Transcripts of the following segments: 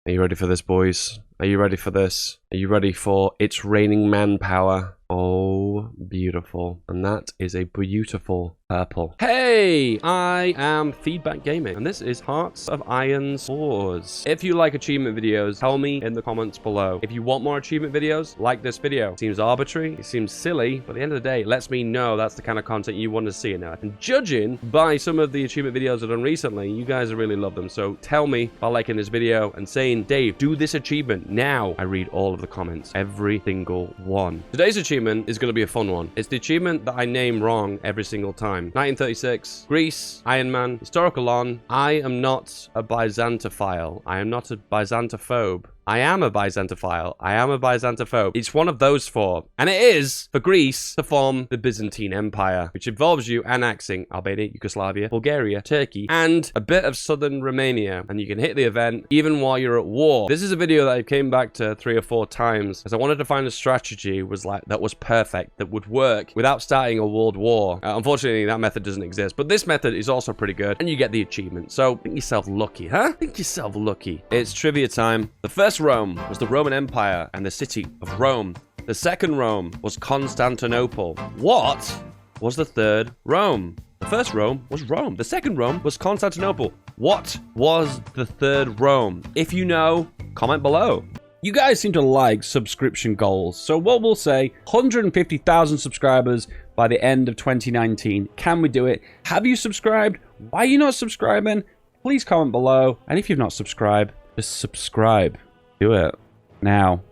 Are you ready for this, boys? Are you ready for this? Are you ready for It's Raining Manpower? Oh, beautiful. And that is a beautiful purple. Hey, I am FeedBackGaming, and this is Hearts of Iron Swords. If you like achievement videos, tell me in the comments below. If you want more achievement videos, like this video. It seems arbitrary, it seems silly, but at the end of the day, it lets me know that's the kind of content you want to see now. And judging by some of the achievement videos I've done recently, you guys really love them. So tell me by liking this video and saying, Dave, do this achievement now. I read all of the comments, every single one. Today's achievement is going to be a fun one. It's the achievement that I name wrong every single time. 1936, Greece, Iron Man, historical on. I am not a Byzantophile. I am not a Byzantophobe. I am a Byzantophile. I am a Byzantophobe. It's one of those four. And it is for Greece to form the Byzantine Empire, which involves you annexing Albania, Yugoslavia, Bulgaria, Turkey, and a bit of southern Romania. And you can hit the event even while you're at war. This is a video that I came back to 3 or 4 times because I wanted to find a strategy that was perfect, that would work without starting a world war. Unfortunately, that method doesn't exist, but this method is also pretty good, and you get the achievement. So think yourself lucky, huh? Think yourself lucky. It's trivia time. The first Rome was the Roman Empire and the city of Rome. The second Rome was Constantinople. What was the third Rome? The first Rome was Rome. The second Rome was Constantinople. What was the third Rome? If you know, comment below. You guys seem to like subscription goals. So what we'll say, 150,000 subscribers by the end of 2019. Can we do it? Have you subscribed? Why are you not subscribing? Please comment below. And if you've not subscribed, just subscribe. Do it now.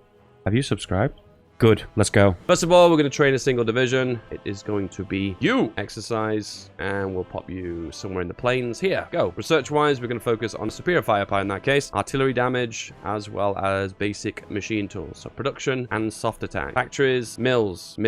Have you subscribed? Good. Let's go. First of all, we're going to train a single division. It is going to be you exercise, and we'll pop you somewhere in the plains. Here, go. Research-wise, we're going to focus on superior firepower in that case, artillery damage, as well as basic machine tools. So production and soft attack. Factories, mills,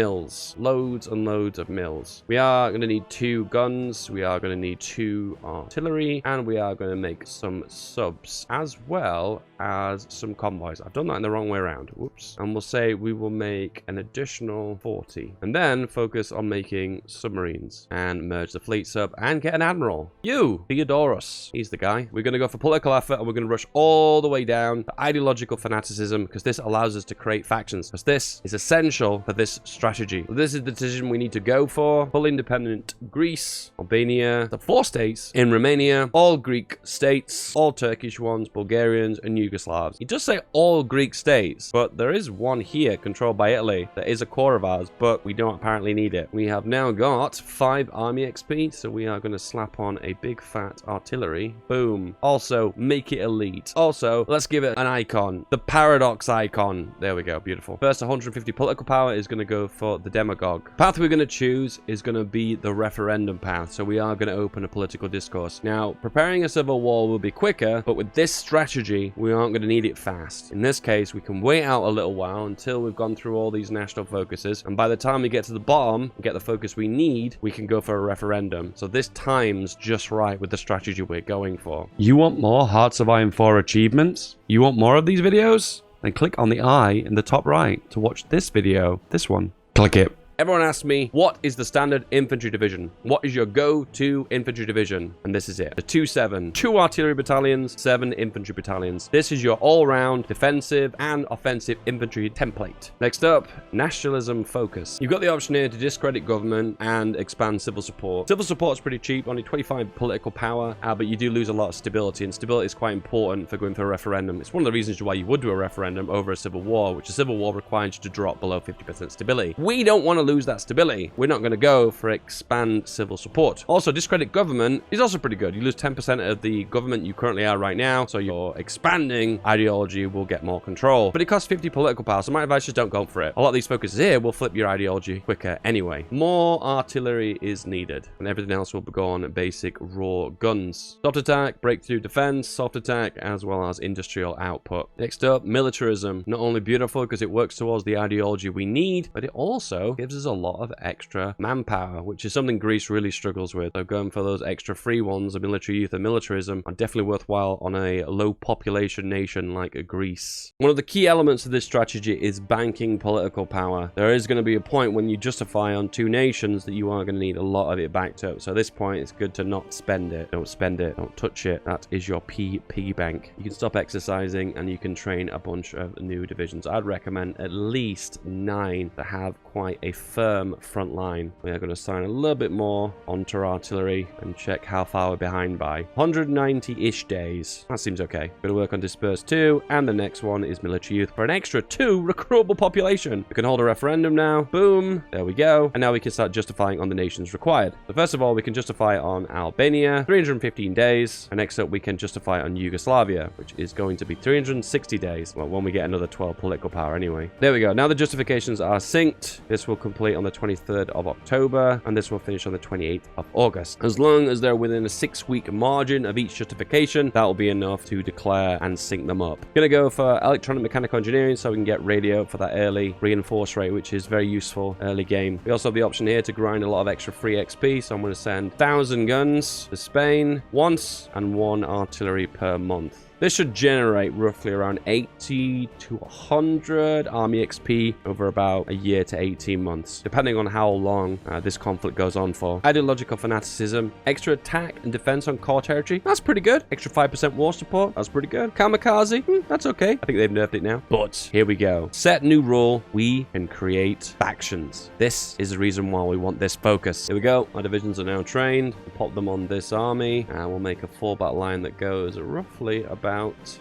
loads and loads of mills. We are going to need 2 guns. We are going to need 2 artillery, and we are going to make some subs, as well as some convoys. I've done that in the wrong way around. Whoops. And we'll say we will make an additional 40, and then focus on making submarines and merge the fleets up and get an admiral. You, Theodorus, he's the guy. We're going to go for political effort, and we're going to rush all the way down to ideological fanaticism, because this allows us to create factions, because this is essential for this strategy. This is the decision we need to go for. Full independent Greece, Albania, the 4 states in Romania, all Greek states, all Turkish ones, Bulgarians, and Yugoslavs. It does say all Greek states, but there is one here controlled by Italy that is a core of ours, but we don't apparently need it. We have now got 5 army XP, so we are going to slap on a big fat artillery. Boom. Also, make it elite. Also, let's give it an icon. The paradox icon. There we go. Beautiful. First 150 political power is going to go for the demagogue. The path we're going to choose is going to be the referendum path, so we are going to open a political discourse. Now, preparing a civil war will be quicker, but with this strategy, we aren't going to need it fast. In this case, we can wait out a little while until we've gone through all these national focuses, and by the time we get to the bottom and get the focus we need, we can go for a referendum. So this time's just right with the strategy we're going for. You want more Hearts of Iron 4 achievements? You want more of these videos? Then click on the eye in the top right to watch this video. This one. Click it. Everyone asks me, what is the standard infantry division? What is your go-to infantry division? And this is it. The 2-7. 2 artillery battalions, 7 infantry battalions. This is your all-round defensive and offensive infantry template. Next up, nationalism focus. You've got the option here to discredit government and expand civil support. Civil support is pretty cheap, only 25 political power, but you do lose a lot of stability, and stability is quite important for going for a referendum. It's one of the reasons why you would do a referendum over a civil war, which a civil war requires you to drop below 50% stability. We don't want to lose that stability. We're not going to go for expand civil support. Also, discredit government is also pretty good. You lose 10% of the government you currently are right now, so your expanding ideology will get more control. But it costs 50 political power, so my advice is don't go for it. A lot of these focuses here will flip your ideology quicker anyway. More artillery is needed, and everything else will go on basic raw guns. Soft attack, breakthrough defense, soft attack, as well as industrial output. Next up, militarism. Not only beautiful because it works towards the ideology we need, but it also gives gives us a lot of extra manpower, which is something Greece really struggles with. So going for those extra free ones, the military youth and militarism, are definitely worthwhile on a low population nation like Greece. One of the key elements of this strategy is banking political power. There is going to be a point when you justify on two nations that you are going to need a lot of it backed up. So at this point, it's good to not spend it. Don't spend it. Don't touch it. That is your piggy bank. You can stop exercising and you can train a bunch of new divisions. I'd recommend at least 9 to have quite a firm front line. We are going to assign a little bit more onto our artillery and check how far we're behind by. 190-ish days. That seems okay. Going to work on Disperse 2, and the next one is Military Youth for an extra 2 recruitable population. We can hold a referendum now. Boom. There we go. And now we can start justifying on the nations required. So first of all, we can justify on Albania, 315 days. And next up, we can justify on Yugoslavia, which is going to be 360 days. Well, when we get another 12 political power anyway. There we go. Now the justifications are synced. This will complete on the 23rd of October, and this will finish on the 28th of August. As long as they're within a 6-week margin of each justification, that will be enough to declare and sync them up. Gonna go for electronic mechanical engineering so we can get radio for that early reinforce rate, which is very useful early game. We also have the option here to grind a lot of extra free XP, so I'm going to send 1,000 guns to Spain once and 1 artillery per month. This should generate roughly around 80 to 100 army XP over about a year to 18 months, depending on how long this conflict goes on for. Ideological fanaticism, extra attack and defense on core territory. That's pretty good. Extra 5% war support. That's pretty good. Kamikaze. That's okay. I think they've nerfed it now. But here we go. Set new rule. We can create factions. This is the reason why we want this focus. Here we go. Our divisions are now trained. We'll pop them on this army, and we'll make a 4-battle line that goes roughly about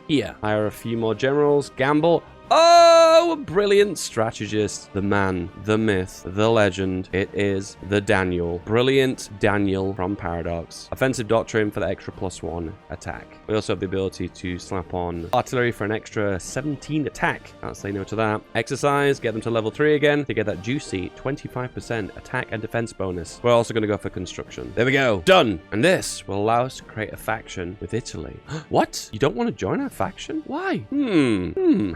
here. Hire a few more generals. Gamble. Oh, a brilliant strategist. The man, the myth, the legend. It is the Daniel. Brilliant Daniel from Paradox. Offensive doctrine for the extra +1 attack. We also have the ability to slap on artillery for an extra 17 attack. Can't say no to that. Exercise, get them to level 3 again to get that juicy 25% attack and defense bonus. We're also going to go for construction. There we go. Done. And this will allow us to create a faction with Italy. What? You don't want to join our faction? Why?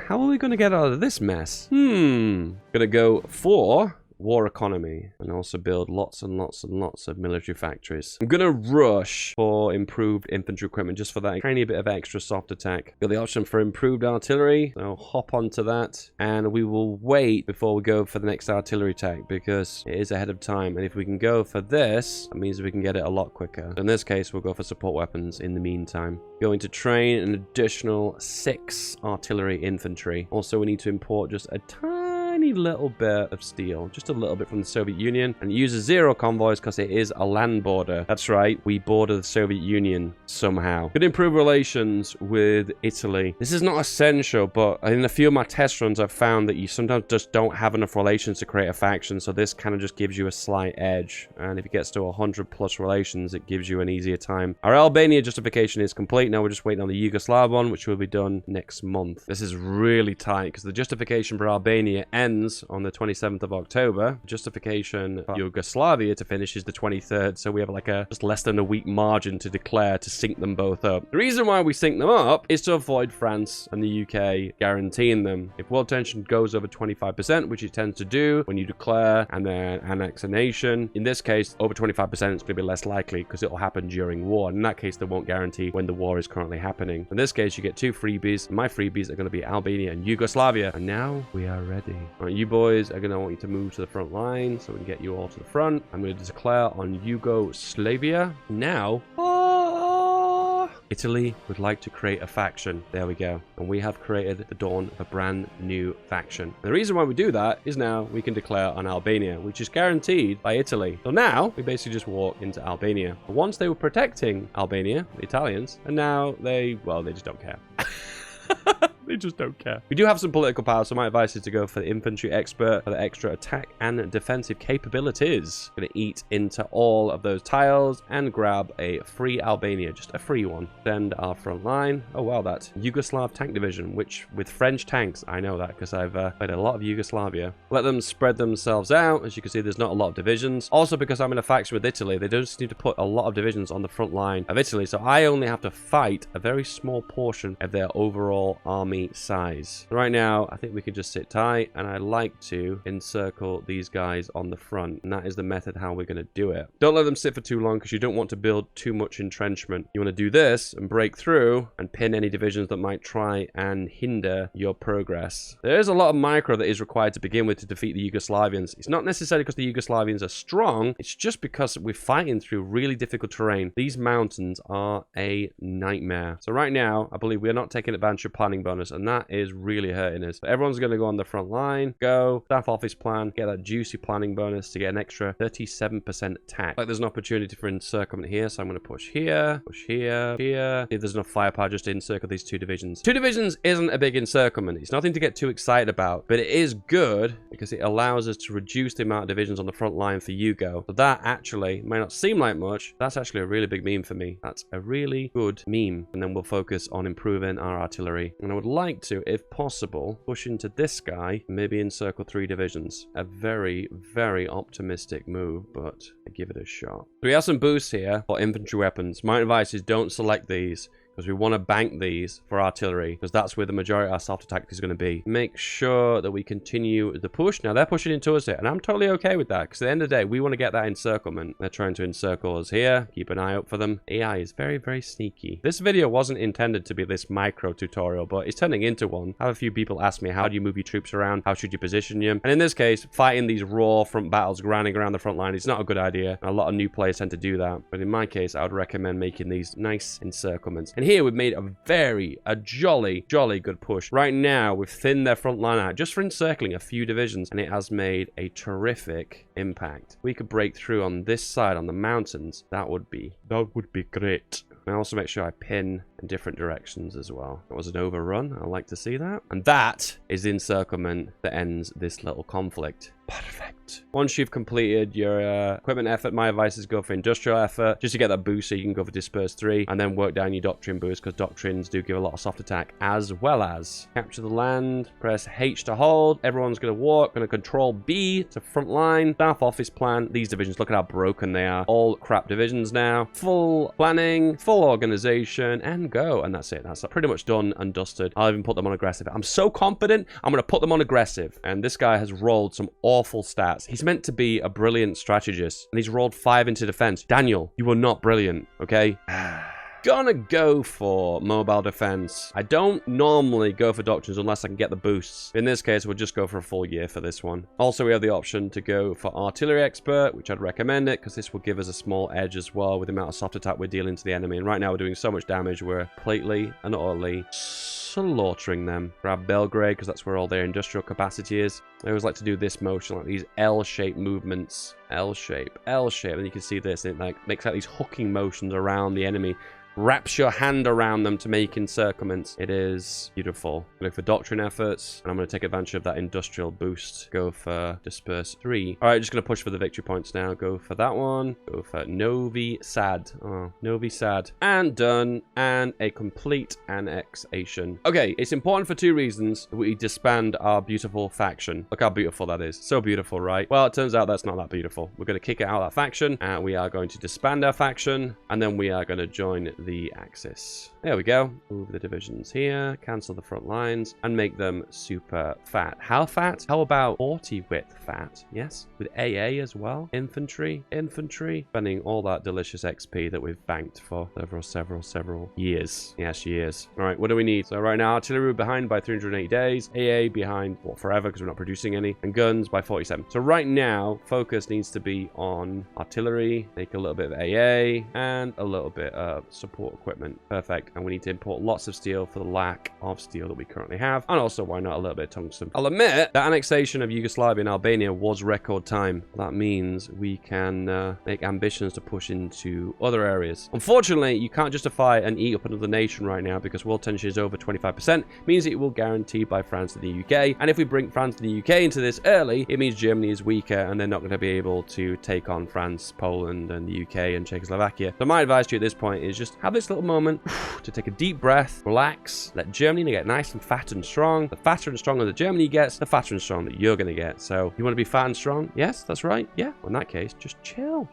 How are we going to get out of this mess? Gonna go for war economy and also build lots and lots and lots of military factories. I'm gonna rush for improved infantry equipment just for that tiny bit of extra soft attack. Got the option for improved artillery, so hop onto that, and we will wait before we go for the next artillery attack because it is ahead of time, and if we can go for this, that means we can get it a lot quicker. In this case, we'll go for support weapons in the meantime. Going to train an additional 6 artillery infantry. Also, we need to import just a tiny little bit of steel, just a little bit from the Soviet Union, and use 0 convoys because it is a land border. That's right, we border the Soviet Union somehow. Could improve relations with Italy. This is not essential, but in a few of my test runs, I've found that you sometimes just don't have enough relations to create a faction, so this kind of just gives you a slight edge, and if it gets to 100+ relations, it gives you an easier time. Our Albania justification is complete. Now we're just waiting on the Yugoslav one, which will be done next month. This is really tight because the justification for Albania ends on the 27th of October. Justification for Yugoslavia to finish is the 23rd, so we have like a just less than a week margin to declare to sync them both up. The reason why we sync them up is to avoid France and the UK guaranteeing them. If world tension goes over 25%, which it tends to do when you declare and then annex a nation, in this case over 25% it's going to be less likely because it will happen during war. In that case, they won't guarantee when the war is currently happening. In this case, you get 2 freebies. My freebies are going to be Albania and Yugoslavia, and now we are ready. All right, you boys are going to want you to move to the front line so we can get you all to the front. I'm going to declare on Yugoslavia. Now, Italy would like to create a faction. There we go. And we have created the dawn of a brand new faction. And the reason why we do that is now we can declare on Albania, which is guaranteed by Italy. So now we basically just walk into Albania. Once they were protecting Albania, the Italians, and now they just don't care. They just don't care. We do have some political power, so my advice is to go for the infantry expert for the extra attack and defensive capabilities. Gonna eat into all of those tiles and grab a free Albania, just a free one. Send our front line. Oh wow, that Yugoslav tank division, which with French tanks, I know that because I've played a lot of Yugoslavia. Let them spread themselves out. As you can see, there's not a lot of divisions. Also, because I'm in a faction with Italy, they just need to put a lot of divisions on the front line of Italy, so I only have to fight a very small portion of their overall army army size. Right now, I think we can just sit tight, and I like to encircle these guys on the front, and that is the method how we're going to do it. Don't let them sit for too long because you don't want to build too much entrenchment. You want to do this and break through and pin any divisions that might try and hinder your progress. There is a lot of micro that is required to begin with to defeat the Yugoslavians. It's not necessarily because the Yugoslavians are strong, it's just because we're fighting through really difficult terrain. These mountains are a nightmare. So right now, I believe we are not taking advantage of planning bonus, and that is really hurting us. But everyone's going to go on the front line, go, staff office plan, get that juicy planning bonus to get an extra 37% attack. Like there's an opportunity for encirclement here, so I'm going to push here, here. If there's enough firepower just to encircle these 2 divisions. 2 divisions isn't a big encirclement. It's nothing to get too excited about, but it is good because it allows us to reduce the amount of divisions on the front line for Yugo. So that actually may not seem like much. That's actually a really big meme for me. That's a really good meme. And then we'll focus on improving our artillery. And I would like to, if possible, push into this guy, maybe encircle 3 divisions. A very, very optimistic move, but I give it a shot. So we have some boosts here for infantry weapons. My advice is don't select these, because we want to bank these for artillery, because that's where the majority of our soft attack is going to be. Make sure that we continue the push. Now, they're pushing into us here, and I'm totally okay with that, because at the end of the day, we want to get that encirclement. They're trying to encircle us here. Keep an eye out for them. AI is very, very sneaky. This video wasn't intended to be this micro tutorial, but it's turning into one. I have a few people ask me, how do you move your troops around? How should you position them? And in this case, fighting these raw front battles, grinding around the front line, is not a good idea. A lot of new players tend to do that. But in my case, I would recommend making these nice encirclements. And here we've made a jolly good push. Right now, we've thinned their front line out just for encircling a few divisions, and it has made a terrific impact. We could break through on this side, on the mountains. That would be great. And also make sure I pin in different directions as well. That was an overrun. I like to see that. And that is the encirclement that ends this little conflict. Perfect. Once you've completed your equipment effort, my advice is go for industrial effort, just to get that boost so you can go for disperse 3, and then work down your doctrine boost, because doctrines do give a lot of soft attack, as well as capture the land, press H to hold. Everyone's going to walk, going to control B to front line, staff office plan. These divisions, look at how broken they are. All crap divisions now. Full planning, full organization, and go. And that's it. That's pretty much done and dusted. I'll even put them on aggressive. I'm so confident I'm going to put them on aggressive. And this guy has rolled some awful stats. He's meant to be a brilliant strategist, and he's rolled 5 into defense. Daniel, you are not brilliant, okay? Gonna go for mobile defense. I don't normally go for doctrines unless I can get the boosts. In this case, we'll just go for a full year for this one. Also, we have the option to go for artillery expert, which I'd recommend it, because this will give us a small edge as well with the amount of soft attack we're dealing to the enemy. And right now, we're doing so much damage, we're completely and utterly slaughtering them. Grab Belgrade, because that's where all their industrial capacity is. I always like to do this motion, like these L-shaped movements. L-shape, L-shape. And you can see this, it like makes like these hooking motions around the enemy. Wraps your hand around them to make encirclements. It is beautiful. Look for doctrine efforts, and I'm going to take advantage of that industrial boost. Go for disperse 3. All right, just going to push for the victory points now. Go for that one. Go for Novi Sad. Oh, Novi Sad. And done. And a complete annexation. Okay, it's important for 2 reasons that we disband our beautiful faction. Look how beautiful that is. So beautiful, right? Well, it turns out that's not that beautiful. We're going to kick it out of that faction, and we are going to disband our faction, and then we are going to join the Axis. There we go. Move the divisions here, cancel the front lines, and make them super fat. How fat? How about 40 width fat? Yes, with AA as well. Infantry, spending all that delicious XP that we've banked for several years. Yes, years. All right, what do we need? So right now, artillery behind by 380 days, AA behind, well, forever, because we're not producing any, and guns by 47. So right now, focus needs to be on artillery, make a little bit of AA, and a little bit of support equipment. Perfect. And we need to import lots of steel for the lack of steel that we currently have. And also, why not a little bit of tungsten? I'll admit, the annexation of Yugoslavia and Albania was record time. That means we can make ambitions to push into other areas. Unfortunately, you can't justify and eat up another nation right now because world tension is over 25%. Means it will guaranteed by France and the UK. And if we bring France and the UK into this early, it means Germany is weaker and they're not going to be able able to take on France, Poland, and the UK and Czechoslovakia. So my advice to you at this point is just have this little moment to take a deep breath, relax, let Germany get nice and fat and strong. The fatter and stronger that Germany gets, the fatter and strong that you're going to get. So you want to be fat and strong? Yes, that's right. Yeah. Well, in that case, just chill.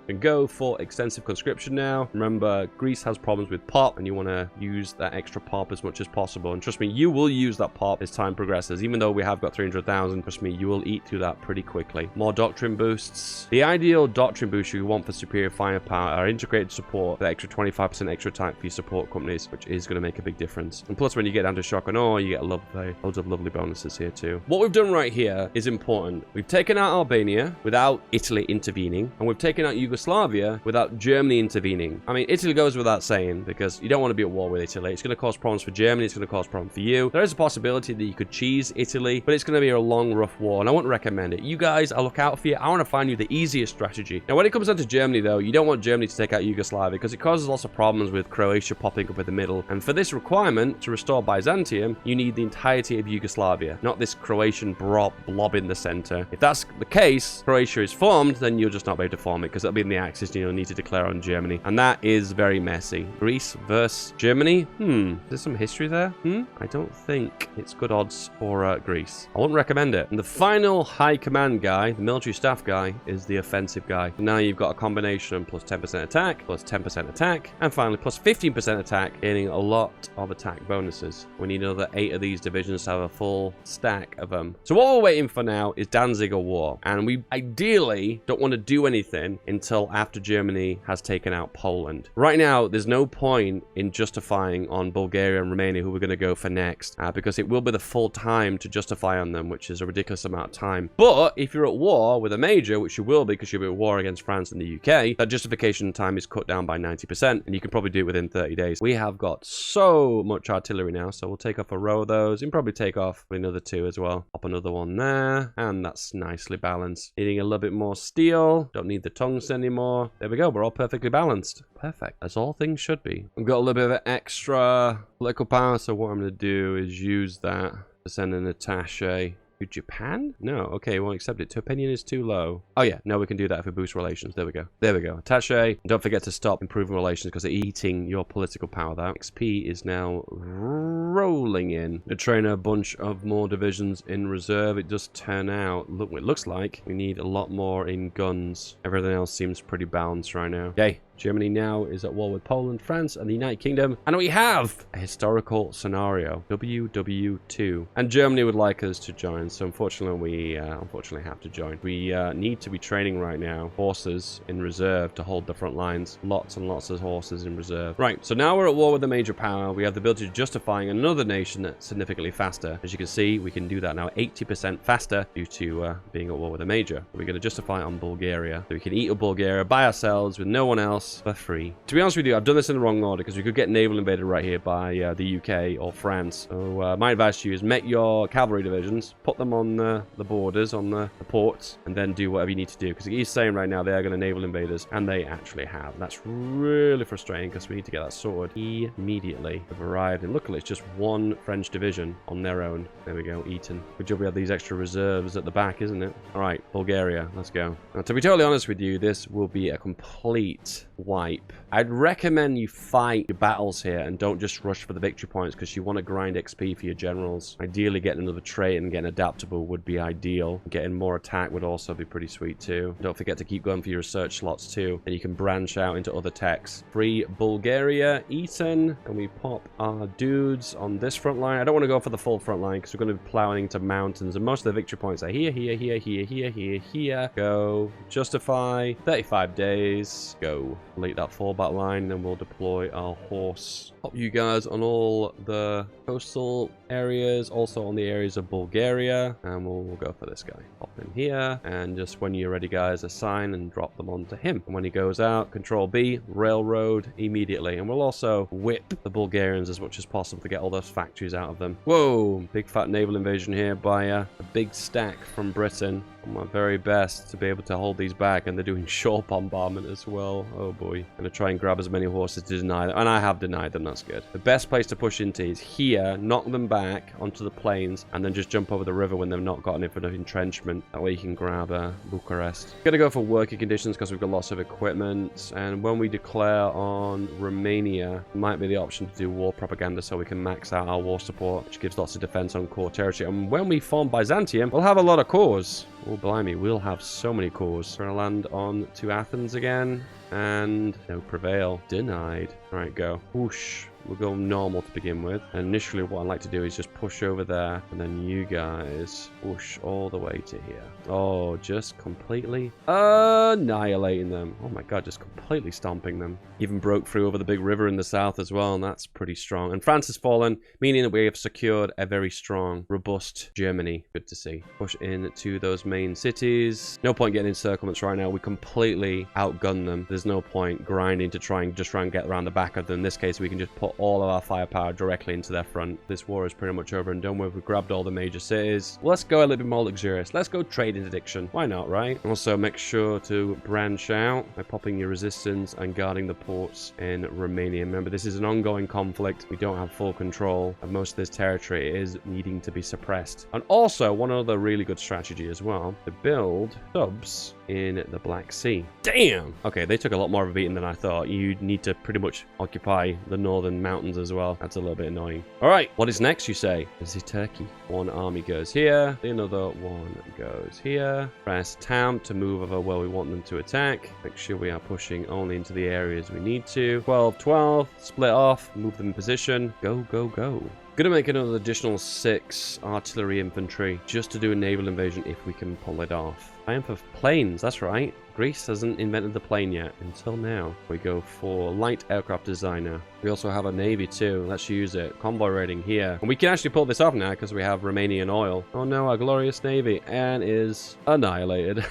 And go for extensive conscription now. Remember, Greece has problems with pop, and you want to use that extra pop as much as possible. And trust me, you will use that pop as time progresses. Even though we have got 300,000, trust me, you will eat through that pretty quickly. More doctrine boosts. The ideal doctrine boost you want for superior firepower are integrated support, the extra 25% extra attack for your support companies, which is going to make a big difference. And plus, when you get down to shock and awe, you get loads of lovely bonuses here too. What we've done right here is important. We've taken out Albania without Italy intervening, and we've taken out Yugoslavia without Germany intervening. I mean, Italy goes without saying, because you don't want to be at war with Italy. It's going to cause problems for Germany. It's going to cause problems for you. There is a possibility that you could cheese Italy, but it's going to be a long, rough war, and I wouldn't recommend it. You guys, I'll look out for you. I want to find you the easiest strategy. Now, when it comes down to Germany, though, you don't want Germany to take out Yugoslavia, because it causes lots of problems with Croatia popping up in the middle. And for this requirement, to restore Byzantium, you need the entirety of Yugoslavia, not this Croatian blob in the center. If that's the case, Croatia is formed, then you'll just not be able to form it, because that'll be in the Axis, and you'll need to declare on Germany. And that is very messy. Greece versus Germany? There's some history there? I don't think it's good odds for Greece. I wouldn't recommend it. And the final high command guy, the military staff guy, is the offensive guy. Now you've got a combination plus 10% attack, plus 10% attack, and finally plus 15% attack, gaining a lot of attack bonuses. We need another 8 of these divisions to have a full stack of them. So what we're waiting for now is Danziger War. And we ideally don't want to do anything until after Germany has taken out Poland. Right now, there's no point in justifying on Bulgaria and Romania who we're going to go for next, because it will be the full time to justify on them, which is a ridiculous amount of time. But if you're at war with a major, which you will be because you'll be at war against France and the UK, that justification time is cut down by 90%, and you can probably do it within 30 days. We have got so much artillery now, so we'll take off a row of those. You can probably take off another 2 as well. Pop another one there, and that's nicely balanced. Needing a little bit more steel. Don't need the tungsten anymore. There we go. We're all perfectly balanced. Perfect. As all things should be. I've got a little bit of extra political power, so what I'm going to do is use that to send an attaché to Japan? No. Okay, won't accept it. To opinion is too low. Oh yeah, no, we can do that if we boost relations. There we go. There we go. Attaché. And don't forget to stop improving relations because they're eating your political power. That XP is now rolling in. To train a bunch of more divisions in reserve. It does turn out, look, it looks like we need a lot more in guns. Everything else seems pretty balanced right now. Okay. Germany now is at war with Poland, France, and the United Kingdom. And we have a historical scenario, WW2. And Germany would like us to join, so unfortunately we unfortunately have to join. We need to be training right now horses in reserve to hold the front lines. Lots and lots of horses in reserve. Right, so now we're at war with a major power. We have the ability to justifying another nation that's significantly faster. As you can see, we can do that now 80% faster due to being at war with a major. We're going to justify on Bulgaria. So we can eat up Bulgaria by ourselves with no one else for free. To be honest with you, I've done this in the wrong order because we could get naval invaded right here by the UK or France. So my advice to you is make your cavalry divisions, put them on the borders, on the ports, and then do whatever you need to do. Because he's saying right now they are going to naval invade us, and they actually have. That's really frustrating because we need to get that sorted immediately. They've arrived, and luckily it's just one French division on their own. There we go, Eton. Good job we have these extra reserves at the back, isn't it? All right, Bulgaria, let's go. Now, to be totally honest with you, this will be a complete wipe. I'd recommend you fight your battles here and don't just rush for the victory points because you want to grind XP for your generals. Ideally, getting another trait and getting adaptable would be ideal. Getting more attack would also be pretty sweet too. Don't forget to keep going for your research slots too, and you can branch out into other techs. Free Bulgaria, Eton, and we pop our dudes on this front line. I don't want to go for the full front line because we're going to be plowing into mountains, and most of the victory points are here, here, here, here, here, here, here. Go. Justify. 35 days. Go. Complete that full battle line, then we'll deploy our horse. Pop you guys on all the coastal areas, also on the areas of Bulgaria, and we'll go for this guy. Pop in here, and just when you're ready, guys, assign and drop them onto him. And when he goes out, Control B, railroad immediately, and we'll also whip the Bulgarians as much as possible to get all those factories out of them. Whoa, big fat naval invasion here by a big stack from Britain. On my very best to be able to hold these back, and they're doing shore bombardment as well. Oh boy. I'm gonna try and grab as many horses to deny them, and I have denied them That's good. The best place to push into is here, knock them back onto the plains, and then just jump over the river when they've not got enough entrenchment. That way you can grab Bucharest. Gonna go for working conditions because we've got lots of equipment, and when we declare on Romania, it might be the option to do war propaganda so we can max out our war support, which gives lots of defense on core territory. And when we form Byzantium, we'll have a lot of cores. Oh, blimey, we'll have so many cores. We're gonna land on to Athens again, and no prevail. Denied. All right, go. Whoosh. We'll go normal to begin with. And initially, what I'd like to do is just push over there, and then you guys push all the way to here. Oh, just completely annihilating them. Oh my god, just completely stomping them. Even broke through over the big river in the south as well, and that's pretty strong. And France has fallen, meaning that we have secured a very strong, robust Germany. Good to see. Push into those main cities. No point getting encirclements right now. We completely outgun them. There's no point grinding to try and get around the back of them. In this case, we can just put all of our firepower directly into their front. This war is pretty much over and done with. We've grabbed all the major cities. Let's go a little bit more luxurious. Let's go trade interdiction. Why not, right? Also, make sure to branch out by popping your resistance and guarding the ports in Romania. Remember, this is an ongoing conflict. We don't have full control, and most of this territory is needing to be suppressed. And also, one other really good strategy as well, to build subs in the Black Sea. Damn! Okay, they took a lot more of a beating than I thought. You need to pretty much occupy the northern mountains as well. That's a little bit annoying. All right, what is next, you say? This is Turkey. One army goes here. Another one goes here. Press Tam to move over where we want them to attack. Make sure we are pushing only into the areas we need to. 12, 12. Split off. Move them in position. Go, go, go. Gonna make another additional 6 artillery infantry just to do a naval invasion if we can pull it off. Triumph of planes, that's right. Greece hasn't invented the plane yet, until now. We go for light aircraft designer. We also have a navy too. Let's use it. Convoy raiding here. And we can actually pull this off now because we have Romanian oil. Oh no, our glorious navy. And is annihilated.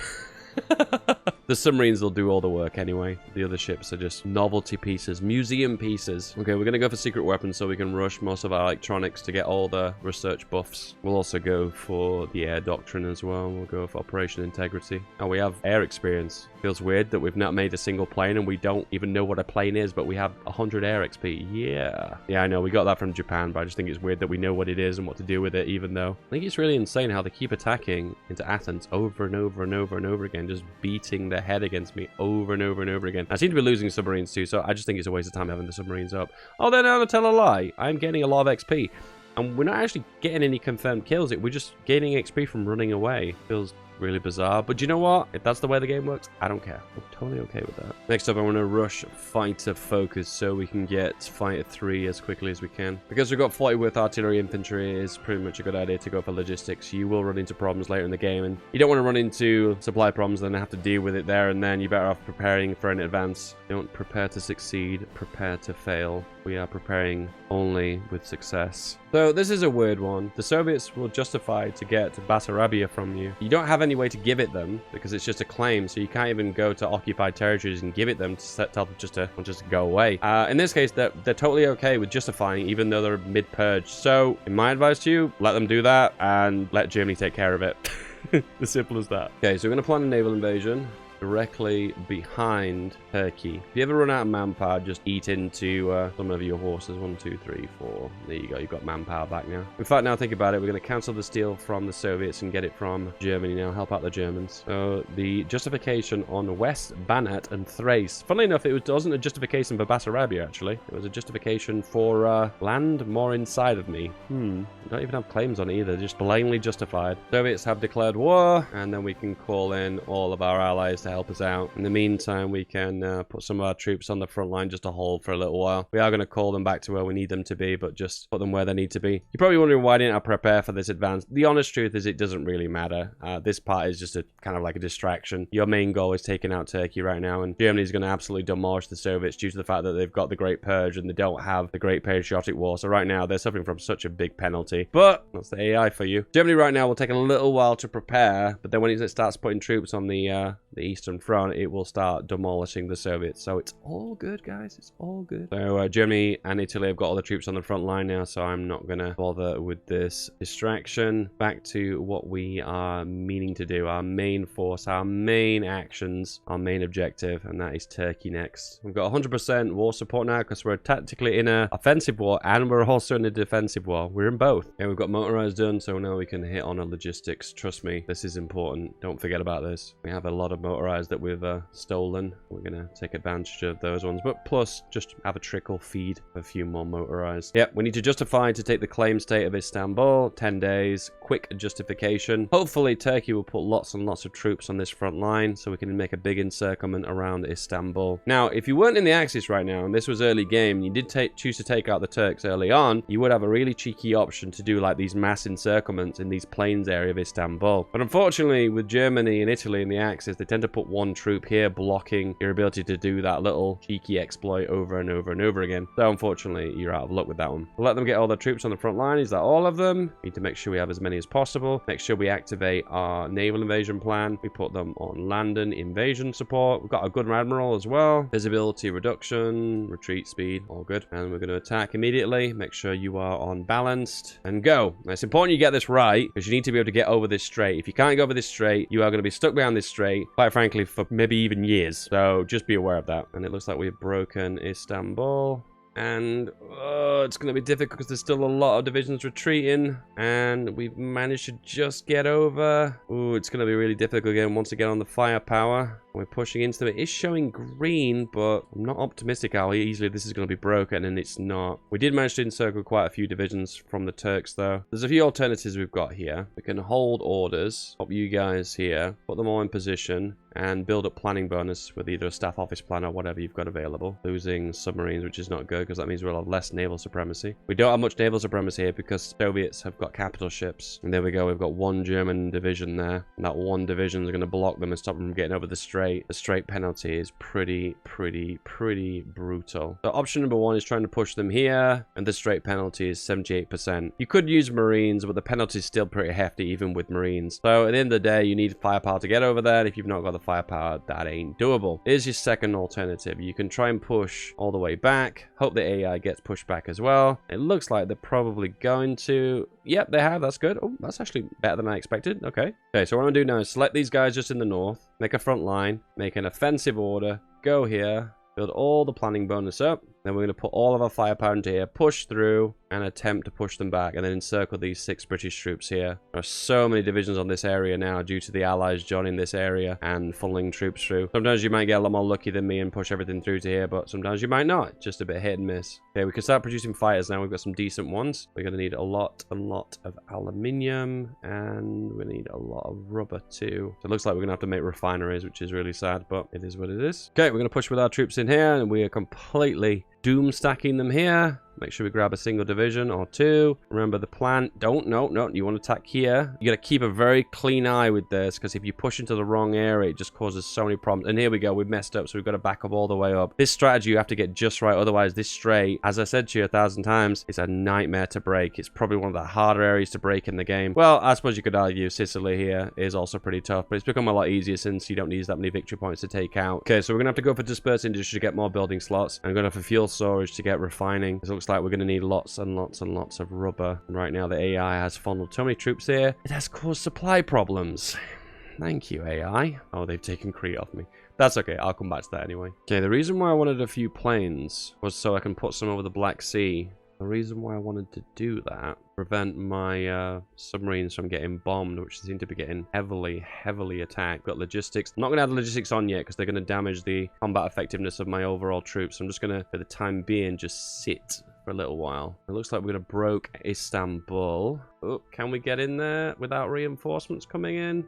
The submarines will do all the work anyway. The other ships are just novelty pieces, museum pieces. Okay, we're going to go for secret weapons so we can rush most of our electronics to get all the research buffs. We'll also go for the air doctrine as well. We'll go for operation integrity. Oh, we have air experience. Feels weird that we've not made a single plane and we don't even know what a plane is, but we have 100 air XP. Yeah. Yeah, I know. We got that from Japan, but I just think it's weird that we know what it is and what to do with it, even though I think it's really insane how they keep attacking into Athens over and over and over and over again, just beating their head against me over and over and over again. I seem to be losing submarines too, so I just think it's a waste of time having the submarines up. Oh, then I'll tell a lie. I'm getting a lot of XP. And we're not actually getting any confirmed kills. We're just gaining XP from running away. Feels really bizarre, but you know what? If that's the way the game works, I don't care. I'm totally okay with that. Next up, I want to rush fighter focus so we can get fighter 3 as quickly as we can. Because we've got 40 with artillery infantry, it's pretty much a good idea to go for logistics. You will run into problems later in the game, and you don't want to run into supply problems and then have to deal with it there and then. You're better off preparing for an advance. Don't prepare to succeed, prepare to fail. We are preparing only with success. So this is a weird one. The Soviets will justify to get Bessarabia from you. You don't have any way to give it them because it's just a claim, so you can't even go to occupied territories and give it them to tell them just to go away. In this case, they're totally okay with justifying, even though they're mid-purge. So, in my advice to you, let them do that and let Germany take care of it. As simple as that. Okay, so we're going to plan a naval invasion directly behind Turkey. If you ever run out of manpower, just eat into some of your horses. 1, 2, 3, 4. There you go. You've got manpower back now. In fact, now think about it. We're going to cancel the steel from the Soviets and get it from Germany now. Help out the Germans. So the justification on West Banat and Thrace. Funnily enough, it wasn't a justification for Bessarabia, actually. It was a justification for land more inside of me. Don't even have claims on it either. Just blindly justified. Soviets have declared war, and then we can call in all of our allies to help us out. In the meantime, we can put some of our troops on the front line just to hold for a little while. We are going to call them back to where we need them to be, but just put them where they need to be. You're probably wondering why didn't I prepare for this advance? The honest truth is it doesn't really matter. This part is just a kind of like a distraction. Your main goal is taking out Turkey right now, and Germany's going to absolutely demolish the Soviets due to the fact that they've got the Great Purge and they don't have the Great Patriotic War. So right now, they're suffering from such a big penalty. But that's the AI for you. Germany right now will take a little while to prepare, but then when it starts putting troops on the the Eastern Front, it will start demolishing the Soviets. So it's all good, guys. It's all good. So Germany and Italy have got all the troops on the front line now, so I'm not going to bother with this distraction. Back to what we are meaning to do. Our main force, our main actions, our main objective, and that is Turkey next. We've got 100% war support now because we're tactically in an offensive war and we're also in a defensive war. We're in both. And we've got motorized done, so now we can hit on a logistics. Trust me, this is important. Don't forget about this. We have a lot of motorized that we've stolen. We're going to take advantage of those ones, but plus just have a trickle feed a few more motorized. Yep, we need to justify to take the claim state of Istanbul. 10 days, quick justification. Hopefully Turkey will put lots and lots of troops on this front line so we can make a big encirclement around Istanbul. Now, if you weren't in the Axis right now and this was early game and you did choose to take out the Turks early on, you would have a really cheeky option to do like these mass encirclements in these plains area of Istanbul. But unfortunately, with Germany and Italy in the Axis, they tend to put one troop here blocking your ability to do that little cheeky exploit over and over and over again. So unfortunately, you're out of luck with that one. We'll let them get all their troops on the front line. Is that all of them? We need to make sure we have as many as possible. Make sure we activate our naval invasion plan. We put them on land and invasion support. We've got a good admiral as well. Visibility reduction, retreat speed, all good. And we're going to attack immediately. Make sure you are on balanced and go. Now, it's important you get this right because you need to be able to get over this strait. If you can't go over this strait, you are going to be stuck behind this strait, quite frankly, for maybe even years. So just be aware of that. And it looks like we've broken Istanbul. And it's going to be difficult because there's still a lot of divisions retreating. And we've managed to just get over. Ooh, it's going to be really difficult again once again on the firepower. We're pushing into them. It is showing green, but I'm not optimistic how easily this is going to be broken, and it's not. We did manage to encircle quite a few divisions from the Turks, though. There's a few alternatives we've got here. We can hold orders, pop you guys here, put them all in position, and build up planning bonus with either a staff office plan or whatever you've got available. Losing submarines, which is not good, because that means we'll have less naval supremacy. We don't have much naval supremacy here because Soviets have got capital ships. And there we go. We've got one German division there. And that one division is going to block them and stop them from getting over the strait. The strait penalty is pretty brutal. So option number one is trying to push them here, and the strait penalty is 78%. You could use Marines, but the penalty is still pretty hefty even with Marines. So at the end of the day, you need firepower to get over there. If you've not got the firepower, that ain't doable. Here's your second alternative. You can try and push all the way back. Hope the AI gets pushed back as well. It looks like they're probably going to. Yep, they have. That's good. Oh, that's actually better than I expected. Okay, so what I'm going to do now is select these guys just in the north, make a front line, make an offensive order, go here, build all the planning bonus up. Then we're going to put all of our firepower into here, push through, and attempt to push them back, and then encircle these 6 British troops here. There are so many divisions on this area now due to the Allies joining this area and funneling troops through. Sometimes you might get a lot more lucky than me and push everything through to here, but sometimes you might not. Just a bit hit and miss. Okay, we can start producing fighters now. We've got some decent ones. We're going to need a lot of aluminium, and we need a lot of rubber too. So it looks like we're going to have to make refineries, which is really sad, but it is what it is. Okay, we're going to push with our troops in here, and we are completely doom stacking them here. Make sure we grab a single division or 2. Remember the plan. No. You want to attack here. You got to keep a very clean eye with this, because if you push into the wrong area, it just causes so many problems. And here we go. We've messed up, so we've got to back up all the way up. This strategy you have to get just right. Otherwise, this strait, as I said to you 1,000 times, is a nightmare to break. It's probably one of the harder areas to break in the game. Well, I suppose you could argue Sicily here is also pretty tough, but it's become a lot easier since you don't need that many victory points to take out. Okay, so we're going to have to go for dispersed industry to get more building slots. I'm going to go for fuel storage to get refining. It looks like we're going to need lots and lots of rubber. And right now the AI has funneled so many troops here, it has caused supply problems. Thank you, AI. Oh, they've taken Crete off me. That's okay, I'll come back to that anyway. Okay, the reason why I wanted a few planes was so I can put some over the Black Sea. The reason why I wanted to do that, prevent my submarines from getting bombed, which seem to be getting heavily attacked. Got logistics. I'm not going to have the logistics on yet because they're going to damage the combat effectiveness of my overall troops. So I'm just going to, for the time being, just sit for a little while. It looks like we're going to broke Istanbul. Oh, can we get in there without reinforcements coming in?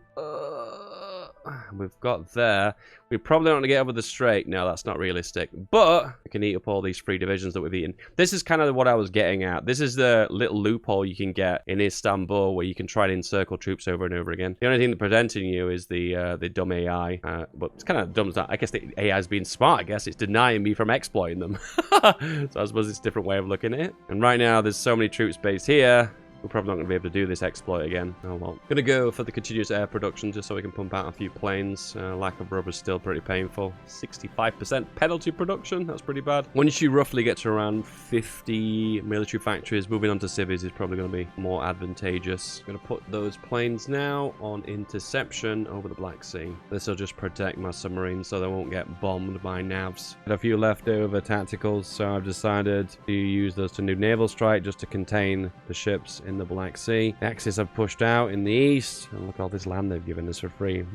We've got there. We probably don't want to get over the strait. No, that's not realistic. But we can eat up all these 3 divisions that we've eaten. This is kind of what I was getting at. This is the little loophole you can get in Istanbul where you can try to encircle troops over and over again. The only thing that's preventing you is the dumb AI. But it's kind of dumb. I guess the AI is being smart. I guess it's denying me from exploiting them. So I suppose it's a different way of looking at it. And right now, there's so many troops based here. We're probably not going to be able to do this exploit again. Oh well. Gonna go for the continuous air production just so we can pump out a few planes. Lack of rubber is still pretty painful. 65% penalty production. That's pretty bad. Once you roughly get to around 50 military factories, moving on to civvies is probably going to be more advantageous. I'm going to put those planes now on interception over the Black Sea. This will just protect my submarines so they won't get bombed by navs. Got a few leftover tacticals, so I've decided to use those to do naval strike just to contain the ships in the Black Sea. The Axis have pushed out in the east, and look at all this land they've given us for free.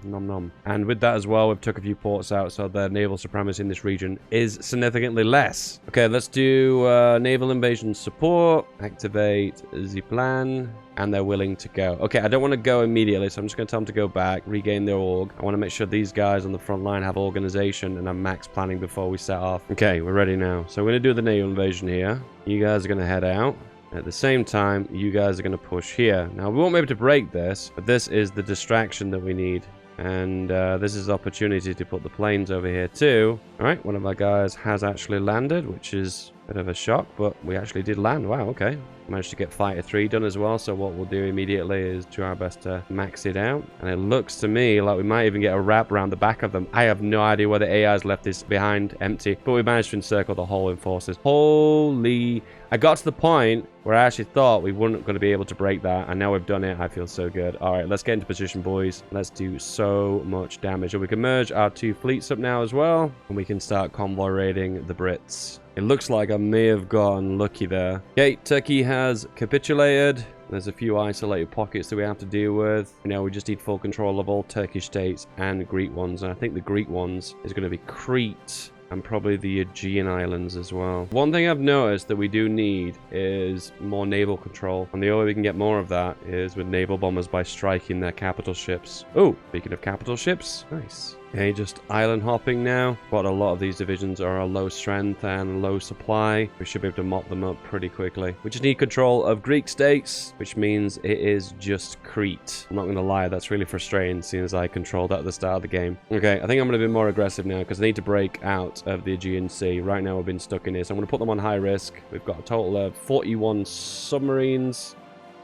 Nom nom. And with that as well, we've took a few ports out, so their naval supremacy in this region is significantly less. Okay, let's do naval invasion support. Activate the plan. And they're willing to go. Okay, I don't want to go immediately, so I'm just going to tell them to go back, regain their org. I want to make sure these guys on the front line have organization and I'm max planning before we set off. Okay, we're ready now. So we're going to do the naval invasion here. You guys are going to head out. At the same time, you guys are going to push here. Now, we won't be able to break this, but this is the distraction that we need. And this is opportunity to put the planes over here too. All right, one of our guys has actually landed, which is a bit of a shock, but we actually did land. Wow, okay. Managed to get Fighter 3 done as well, so what we'll do immediately is try our best to max it out. And it looks to me like we might even get a wrap around the back of them. I have no idea where the AI's left this behind empty, but we managed to encircle the whole in forces. Holy... I got to the point where I actually thought we weren't going to be able to break that, and now we've done it. I feel so good. All right, let's get into position, boys. Let's do so much damage. And we can merge our two fleets up now as well, and we can start convoy raiding the Brits. It looks like I may have gotten lucky there. Okay, Turkey has capitulated. There's a few isolated pockets that we have to deal with. You know, we just need full control of all Turkish states and Greek ones. And I think the Greek ones is going to be Crete and probably the Aegean Islands as well. One thing I've noticed that we do need is more naval control. And the only way we can get more of that is with naval bombers by striking their capital ships. Oh, speaking of capital ships, nice. Okay, just island hopping now. But a lot of these divisions are a low strength and low supply. We should be able to mop them up pretty quickly. We just need control of Greek states, which means it is just Crete. I'm not going to lie, that's really frustrating, seeing as I controlled that at the start of the game. Okay, I think I'm going to be more aggressive now because I need to break out of the Aegean Sea. Right now we've been stuck in here, so I'm going to put them on high risk. We've got a total of 41 submarines.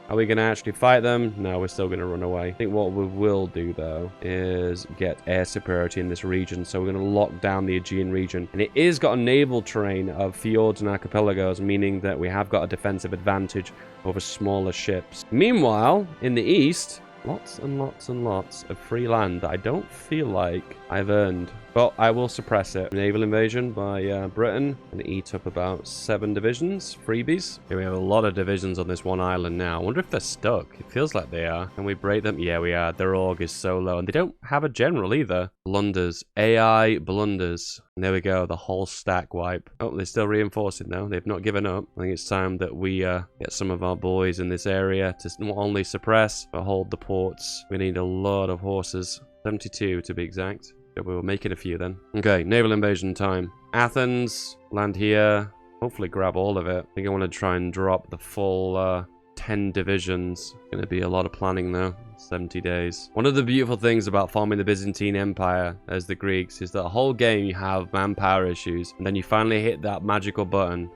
Are we going to actually fight them? No, we're still going to run away. I think what we will do, though, is get air superiority in this region. So we're going to lock down the Aegean region. And it is got a naval terrain of fjords and archipelagos, meaning that we have got a defensive advantage over smaller ships. Meanwhile, in the east, lots and lots and lots of free land that I don't feel like I've earned. But I will suppress it. Naval invasion by Britain. And eat up about 7 divisions. Freebies. Okay, we have a lot of divisions on this one island now. I wonder if they're stuck. It feels like they are. Can we break them? Yeah, we are. Their org is so low. And they don't have a general either. Blunders. AI blunders. And there we go. The whole stack wipe. Oh, they're still reinforcing though. They've not given up. I think it's time that we get some of our boys in this area to not only suppress, but hold the ports. We need a lot of horses. 72 to be exact. We were making a few then. Okay, naval invasion time. Athens, land here. Hopefully grab all of it. I think I want to try and drop the full 10 divisions. Going to be a lot of planning though. 70 days. One of the beautiful things about forming the Byzantine Empire as the Greeks is that the whole game you have manpower issues. And then you finally hit that magical button.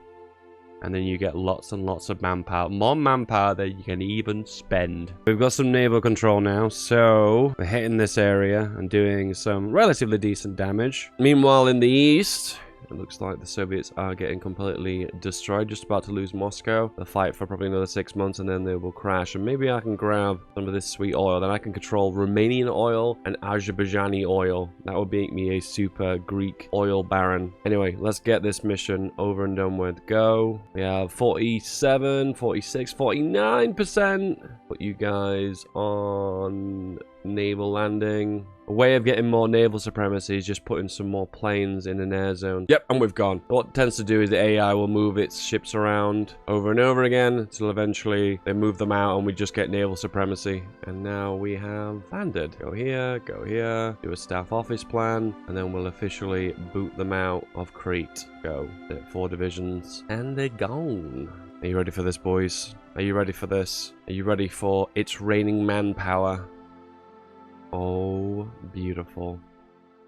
And then you get lots and lots of manpower. More manpower than you can even spend. We've got some naval control now. So we're hitting this area and doing some relatively decent damage. Meanwhile, in the east, it looks like the Soviets are getting completely destroyed. Just about to lose Moscow. They'll fight for probably another 6 months and then they will crash. And maybe I can grab some of this sweet oil. Then I can control Romanian oil and Azerbaijani oil. That would make me a super Greek oil baron. Anyway, let's get this mission over and done with. Go. We have 47, 46, 49%. Put you guys on naval landing. A way of getting more naval supremacy is just putting some more planes in an air zone. Yep, and we've gone. What it tends to do is the AI will move its ships around over and over again until eventually they move them out and we just get naval supremacy. And now we have landed. Go here, do a staff office plan, and then we'll officially boot them out of Crete. Go. 4 divisions. And they're gone. Are you ready for this, boys? Are you ready for this? Are you ready for It's Raining Manpower? Oh, beautiful.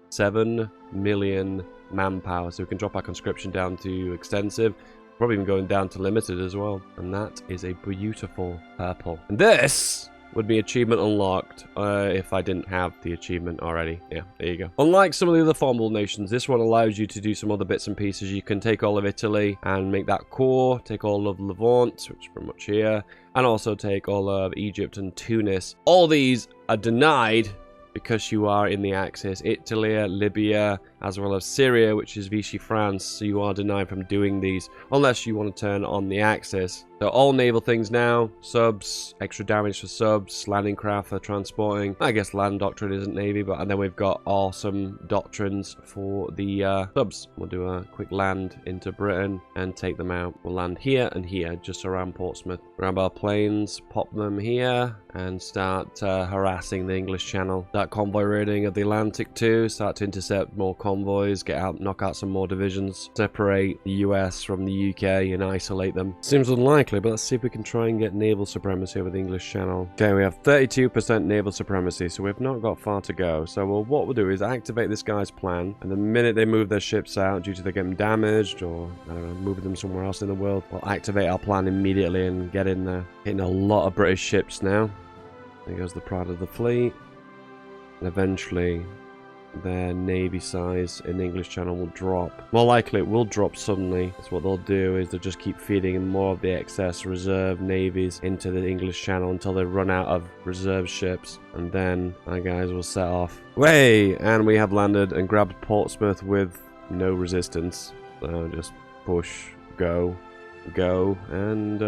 7 million manpower. So we can drop our conscription down to extensive. Probably even going down to limited as well. And that is a beautiful purple. And this would be achievement unlocked if I didn't have the achievement already. Yeah, there you go. Unlike some of the other formidable nations, this one allows you to do some other bits and pieces. You can take all of Italy and make that core, take all of Levant, which is pretty much here, and also take all of Egypt and Tunis. All these are denied because you are in the Axis. Italy, Libya, as well as Syria, which is Vichy France, so you are denied from doing these unless you want to turn on the Axis. So all naval things now, subs, extra damage for subs, landing craft for transporting. I guess land doctrine isn't navy, but and then we've got awesome doctrines for the subs. We'll do a quick land into Britain and take them out. We'll land here and here, just around Portsmouth. Grab our planes, pop them here, and start harassing the English Channel. That convoy raiding of the Atlantic too, start to intercept more convoys, get out, knock out some more divisions, separate the US from the UK and isolate them. Seems unlikely, but let's see if we can try and get naval supremacy over the English Channel. Okay, we have 32% naval supremacy, so we've not got far to go. So what we'll do is activate this guy's plan, and the minute they move their ships out due to them getting damaged or, I don't know, moving them somewhere else in the world, we'll activate our plan immediately and get in there. Hitting a lot of British ships now. There goes the Pride of the Fleet. And eventually their navy size in the English Channel will drop. More likely it will drop suddenly. That's what they'll do, is they'll just keep feeding in more of the excess reserve navies into the English Channel until they run out of reserve ships, and then our guys will set off. Way! And we have landed and grabbed Portsmouth with no resistance. So just push, go, and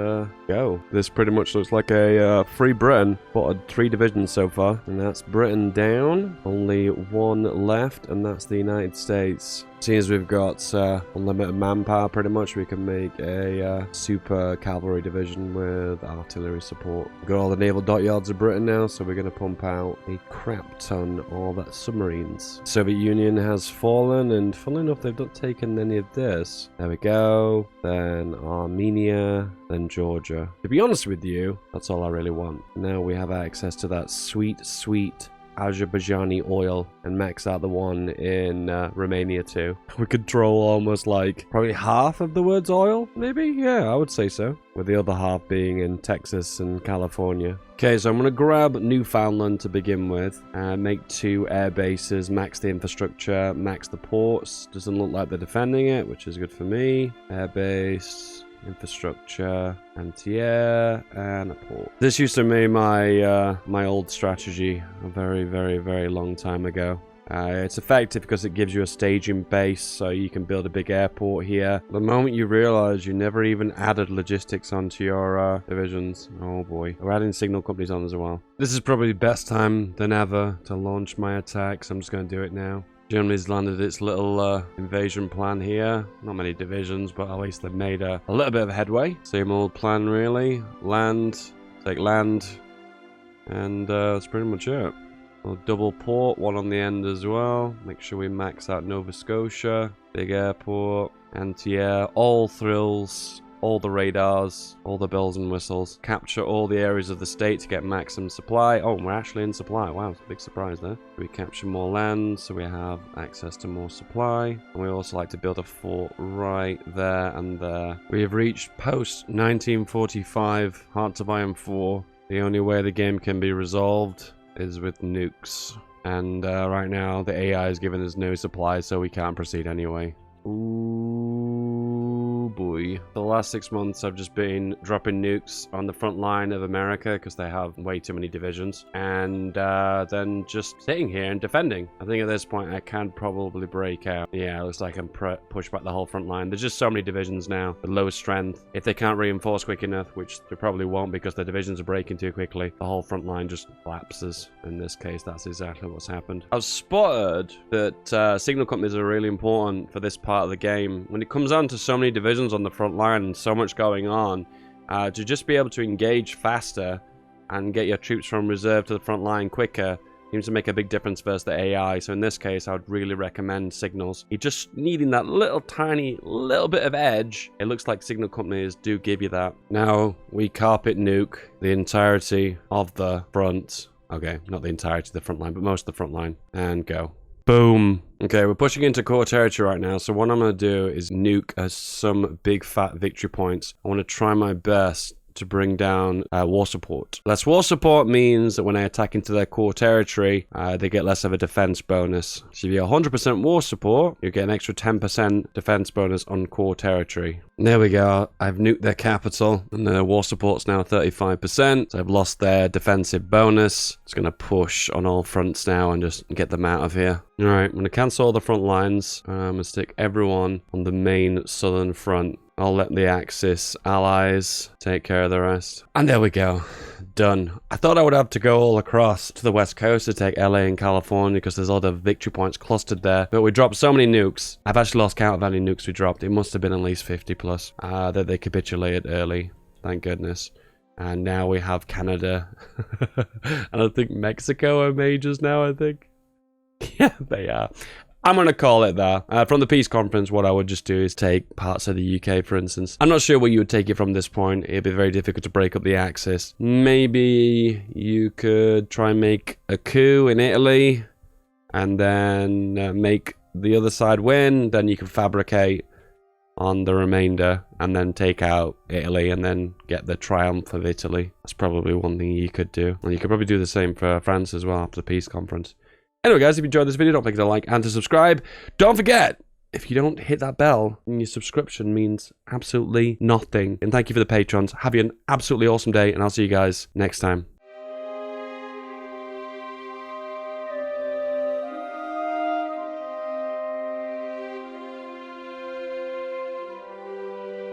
go. This pretty much looks like a free Britain. Spotted 3 divisions so far, and that's Britain down. Only 1 left, and that's the United States. Seeing as we've got unlimited manpower, pretty much, we can make a super cavalry division with artillery support. We've got all the naval dockyards of Britain now, so we're going to pump out a crap ton of submarines. Soviet Union has fallen, and funnily enough, they've not taken any of this. There we go. Then Armenia, then Georgia. To be honest with you, that's all I really want. Now we have access to that sweet, sweet Azerbaijani oil and max out the one in Romania too. We control almost like probably half of the world's oil, maybe? Yeah, I would say so. With the other half being in Texas and California. Okay, so I'm going to grab Newfoundland to begin with and make 2 air bases, max the infrastructure, max the ports. Doesn't look like they're defending it, which is good for me. Air base, infrastructure, anti-air, and a port. This used to be my my old strategy a very, very, very long time ago. It's effective because it gives you a staging base, so you can build a big airport here. The moment you realize you never even added logistics onto your divisions. Oh boy. We're adding signal companies on as well. This is probably the best time than ever to launch my attacks. I'm just going to do it now. Germany's landed its little invasion plan here. Not many divisions, but at least they've made a little bit of headway. Same old plan, really. Land, take land, and that's pretty much it. We'll double port, 1 on the end as well. Make sure we max out Nova Scotia. Big airport, anti-air, all thrills, all the radars, all the bells and whistles. Capture all the areas of the state to get maximum supply. Oh, we're actually in supply. Wow, it's a big surprise there. We capture more land, so we have access to more supply. And we also like to build a fort right there and there. We have reached post 1945, Hearts of Iron 4. The only way the game can be resolved is with nukes. And right now, the AI is giving us no supply, so we can't proceed anyway. Ooh boy. For the last 6 months, I've just been dropping nukes on the front line of America because they have way too many divisions, and then just sitting here and defending. I think at this point I can probably break out. Yeah, it looks like I can push back the whole front line. There's just so many divisions now with low strength. If they can't reinforce quick enough, which they probably won't because the divisions are breaking too quickly, the whole front line just collapses. In this case, that's exactly what's happened. I've spotted that signal companies are really important for this part of the game. When it comes down to so many divisions on the front line and so much going on, to just be able to engage faster and get your troops from reserve to the front line quicker seems to make a big difference versus the AI. So in this case, I would really recommend signals. You're just needing that little tiny little bit of edge. It looks like signal companies do give you that. Now we carpet nuke the entirety of the front. Okay, not the entirety of the front line, but most of the front line, and go. Boom. Okay, we're pushing into core territory right now, so what I'm going to do is nuke some big fat victory points. I want to try my best to bring down war support. Less war support means that when I attack into their core territory, they get less of a defense bonus. So if you get 100% war support, you get an extra 10% defense bonus on core territory. There we go. I've nuked their capital, and their war support's now 35%. So I've lost their defensive bonus. It's going to push on all fronts now and just get them out of here. All right, I'm going to cancel all the front lines. I'm going to stick everyone on the main southern front. I'll let the Axis allies take care of the rest. And there we go. Done. I thought I would have to go all across to the west coast to take LA and California because there's a lot of victory points clustered there. But we dropped so many nukes. I've actually lost count of how many nukes we dropped. It must have been at least 50 plus. That they capitulated early. Thank goodness. And now we have Canada. And I think Mexico are majors now, I think. Yeah, they are. I'm going to call it that. From the peace conference, what I would just do is take parts of the UK, for instance. I'm not sure where you would take it from this point. It'd be very difficult to break up the Axis. Maybe you could try and make a coup in Italy and then make the other side win. Then you can fabricate on the remainder and then take out Italy and then get the triumph of Italy. That's probably one thing you could do. And you could probably do the same for France as well after the peace conference. Anyway, guys, if you enjoyed this video, don't forget to like and to subscribe. Don't forget, if you don't hit that bell, your subscription means absolutely nothing. And thank you for the patrons. Have you an absolutely awesome day, and I'll see you guys next time.